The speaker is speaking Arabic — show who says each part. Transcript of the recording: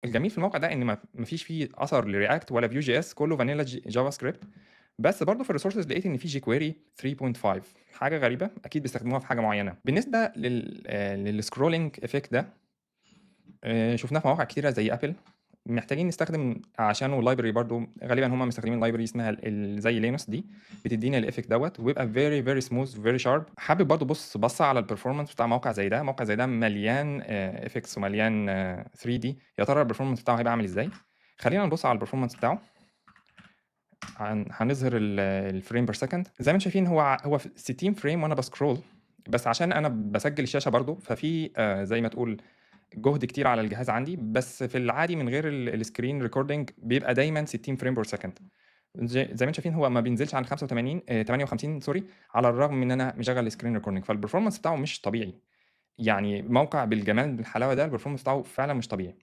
Speaker 1: الجميل في الموقع ده إن ما فيش فيه أثر لReact ولا Vue.js كلّه vanilla JavaScript، بس برضه في الresources لقيت إن في jQuery 3.5 حاجة غريبة، أكيد بيستخدموها في حاجة معيّنة. بالنسبة للscrolling effect ده شُفناه في مواقع كتيرة زي Apple، محتاجين نستخدم عشانه library برضه، غالبًا هم مستخدمين library اسمها زي Linux دي، بتدّينا الeffect دوّة وبيبقى very very smooth very sharp. حابب برضه بصّة على الperformance بتاع موقع زي ده، موقع زي ده مليان effects ومليان 3D، يا ترى الperformance بتاعه هيبقى عامل إزاي؟ خلّينا نبُص على الperformance بتاعه. هنظهر الframe per second. زي ما أنتم شايفين هو 60 frame وأنا بscroll، بس عشان أنا باسجّل الشاشة برضه، ففي زي ما تقول جهد كتير على الجهاز عندي، بس في العادي من غير الscreen recording بيبقى دايمًا 60 frame per second. زي ما أنتم شايفين هو ما بينزلش عن 85 58 سوري، على الرغم من إن أنا مشغّل screen recording، فالperformance بتاعه مش طبيعي. يعني موقع بالجمال بالحلاوة ده الperformance بتاعه فعلًا مش طبيعي.